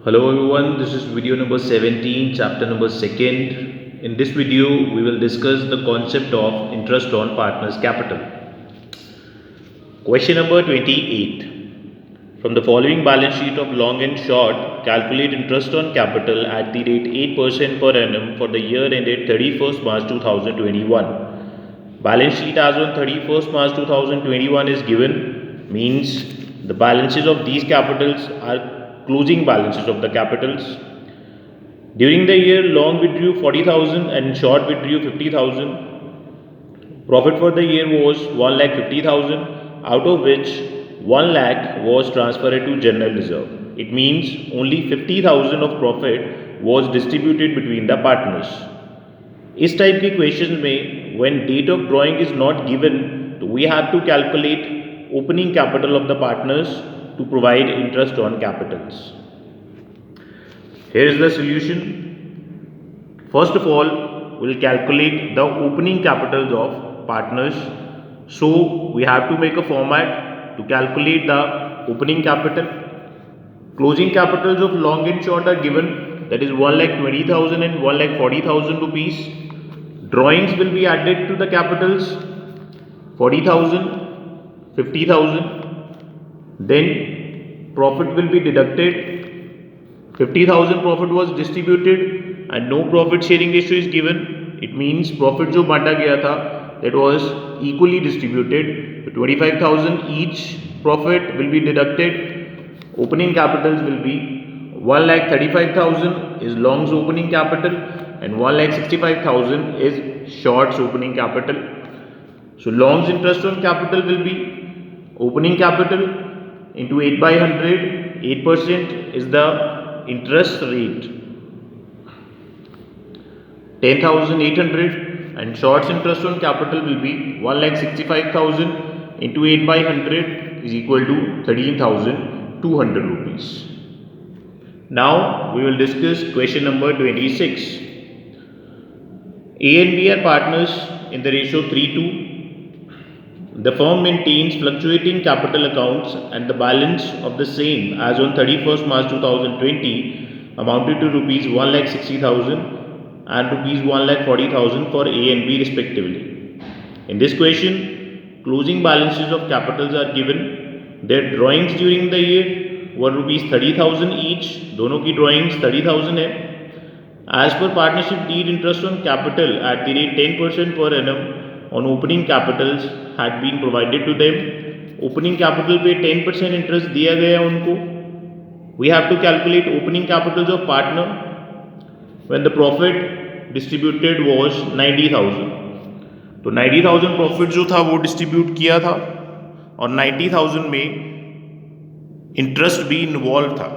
Hello everyone, this is video number 17, chapter number 2nd. In this video, we will discuss the concept of interest on partner's capital. Question number 28. From the following balance sheet of long and short, calculate interest on capital at the rate 8% per annum for the year ended 31st March 2021. Balance sheet as on 31st March 2021 is given, means the balances of these capitals are closing balances of the capitals. During the year, long withdrew 40,000 and short withdrew 50,000. Profit for the year was 1,50,000, out of which 1 lakh was transferred to general reserve. It means only 50,000 of profit was distributed between the partners. इस type के question में when date of drawing is not given तो we have to calculate opening capital of the partners to provide interest on capitals. Here is the solution. First of all, we will calculate the opening capitals of partners. So we have to make a format to calculate the opening capital. Closing capitals of long and short are given, that is 1,20,000 and 1,40,000 rupees. Drawings will be added to the capitals, 40,000, 50,000. Then profit will be deducted. 50,000 profit was distributed and no profit sharing ratio is given. It means profit जो बांटा गया था that was equally distributed. 25,000 each profit will be deducted. Opening capitals will be 1,35,000 is long's opening capital and 1,65,000 is short's opening capital. So long's interest on capital will be opening capital into 8 by 100, 8% is the interest rate, 10,800, and short's interest on capital will be 1,65,000 into 8 by 100 is equal to 13,200 rupees. Now we will discuss question number 26. A and B are partners in the ratio 3:2. The firm maintains fluctuating capital accounts and the balance of the same as on 31st March 2020 amounted to rupees 1,60,000 and rupees 1,40,000 for A and B respectively. In this question, closing balances of capitals are given. Their drawings during the year were rupees 30,000 each. दोनों की drawings 30,000 है. As per partnership deed, interest on capital at the rate 10% per annum on opening capitals had been provided to them. Opening capital पे 10% interest दिया गया उनको. We have to calculate opening capitals of partner when the profit distributed was 90,000. तो 90,000 profit जो था वो distribute किया था और 90,000 में interest भी involved था.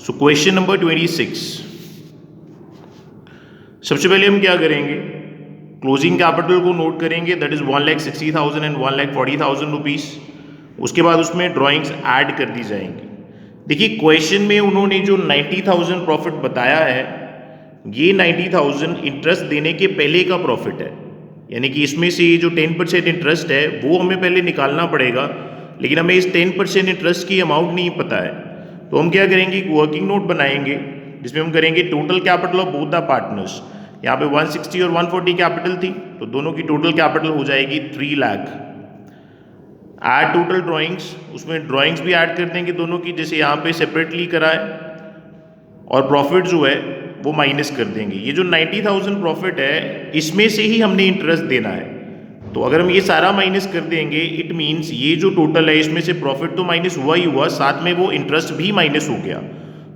So question number 26. सबसे पहले हम क्या करेंगे, क्लोजिंग कैपिटल को नोट करेंगे, दैट इज 1,60,000 एंड 1,40,000 रुपीस. उसके बाद उसमें ड्राइंग्स ऐड कर दी जाएंगी. देखिए क्वेश्चन में उन्होंने जो 90,000 प्रॉफिट बताया है, ये 90,000 इंटरेस्ट देने के पहले का प्रॉफिट है, यानी कि इसमें से ये जो 10% इंटरेस्ट है वो हमें पहले निकालना पड़ेगा, लेकिन हमें इस 10% इंटरेस्ट की अमाउंट नहीं पता है. तो हम क्या करेंगे, वर्किंग नोट बनाएंगे जिसमें हम करेंगे total capital of both the partners. यहाँ पे 160 और 140 कैपिटल थी, तो दोनों की टोटल कैपिटल हो जाएगी 3 लाख. ऐड टोटल ड्राइंग्स, उसमें ड्राइंग्स भी ऐड कर देंगे दोनों की, जैसे यहाँ पे सेपरेटली करा है, और प्रॉफिट जो है वो माइनस कर देंगे. ये जो 90,000 प्रॉफिट है इसमें से ही हमने इंटरेस्ट देना है, तो अगर हम ये सारा माइनस कर देंगे इट मीन्स ये जो टोटल है इसमें से प्रॉफिट तो माइनस हुआ ही हुआ, साथ में वो इंटरेस्ट भी माइनस हो गया.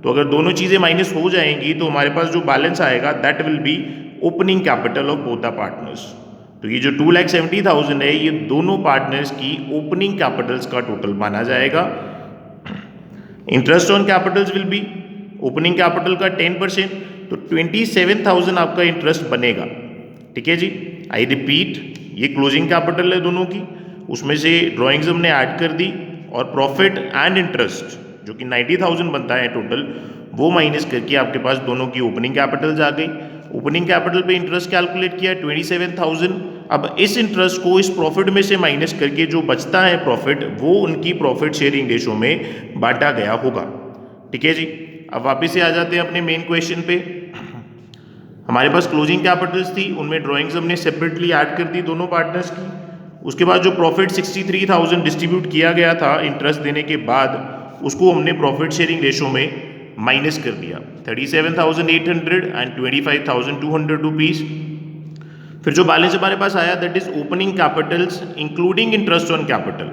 तो अगर दोनों चीज़ें माइनस हो जाएंगी तो हमारे पास जो बैलेंस आएगा that will be opening capital of both the partners. तो ये जो 2,70,000 है ये दोनों पार्टनर्स की ओपनिंग कैपिटल्स का टोटल माना जाएगा. Interest on Capitals will be opening capital का 10%, तो 27,000 आपका इंटरेस्ट बनेगा. ठीक है जी, आई रिपीट, ये क्लोजिंग कैपिटल है दोनों की, उसमें से ड्राइंग्स हमने ऐड कर दी और प्रॉफिट एंड इंटरेस्ट जो कि 90,000 बनता है टोटल, वो माइनस करके आपके पास दोनों की ओपनिंग कैपिटल्स आ गई. ओपनिंग कैपिटल पे इंटरेस्ट कैलकुलेट किया 27,000, अब इस इंटरेस्ट को इस प्रॉफिट में से माइनस करके जो बचता है प्रॉफिट, वो उनकी प्रॉफिट शेयरिंग रेशो में बांटा गया होगा। ठीक है जी। अब वापस से आ जाते हैं अपने मेन क्वेश्चन पे। हमारे पास क्लोजिंग कैपिटल्स थी, उनमें ड्राइंग्स हमने सेपरेटली ऐड कर दी दोनों पार्टनर्स की। उसके बाद जो प्रॉफिट 63,000 डिस्ट्रीब्यूट किया गया था इंटरेस्ट देने के बाद, उसको हमने प्रॉफिट शेयरिंग रेशो में माइनस कर दिया। 37,800 एंड 25,200 रुपीज़। फिर जो बैलेंस हमारे पास आया that is opening Capitals including interest on capital.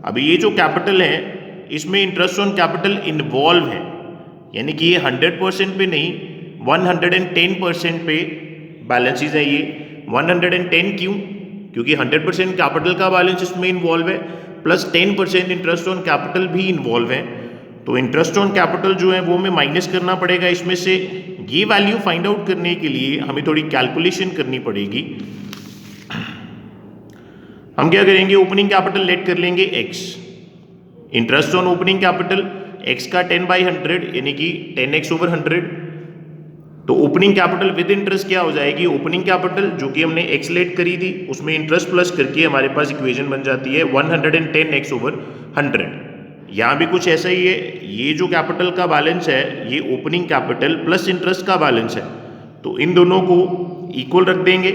अब ये जो कैपिटल है इसमें इंटरेस्ट ऑन कैपिटल इन्वॉल्व है, यानी कि ये 100% पे नहीं 110% पे बैलेंस शीट है ये। 110 क्यों? क्योंकि 100% कैपिटल का बैलेंस इसमें इन्वॉल्व है, प्लस 10% इंटरेस्ट ऑन कैपिटल भी इन्वॉल्व है। तो इंटरेस्ट ऑन कैपिटल जो है वो हमें माइनस करना पड़ेगा इसमें से। ये वैल्यू फाइंड आउट करने के लिए हमें थोड़ी कैलकुलेशन करनी पड़ेगी। हम क्या करेंगे, ओपनिंग कैपिटल लेट कर लेंगे x, interest on opening capital x का 10/100 यानी कि 10x/100। तो ओपनिंग कैपिटल विद इंटरेस्ट क्या हो जाएगी, ओपनिंग कैपिटल जो कि हमने x लेट करी थी उसमें इंटरेस्ट प्लस करके हमारे पास इक्वेशन बन जाती है 110x/100। यहाँ भी कुछ ऐसा ही है, ये जो कैपिटल का बैलेंस है ये ओपनिंग कैपिटल प्लस इंटरेस्ट का बैलेंस है, तो इन दोनों को इक्वल रख देंगे।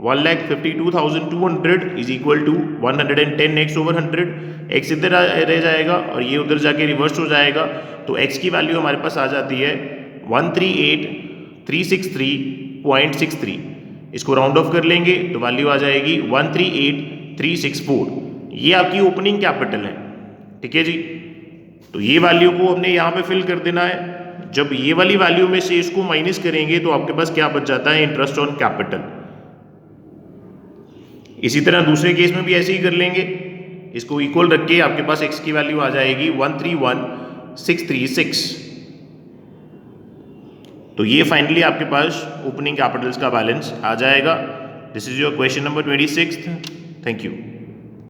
1,52,200 is equal to 110x/100। x इधर रह जाएगा और ये उधर जाके रिवर्स हो जाएगा, तो x की वैल्यू हमारे पास आ जाती है 138,363.63। इसको राउंड ऑफ कर लेंगे तो वैल्यू आ जाएगी 138,364। ये आपकी ओपनिंग कैपिटल है। ठीक है जी। तो ये वैल्यू को हमने यहाँ पे फिल कर देना है। जब ये वाली वैल्यू में से इसको माइनस करेंगे तो आपके पास क्या बच जाता है, इंटरेस्ट ऑन कैपिटल। इसी तरह दूसरे केस में भी ऐसे ही कर लेंगे, इसको इक्वल रख के आपके पास x की वैल्यू आ जाएगी 131,636। तो ये फाइनली आपके पास ओपनिंग कैपिटल्स का बैलेंस आ जाएगा। This is your question number 26। Thank you.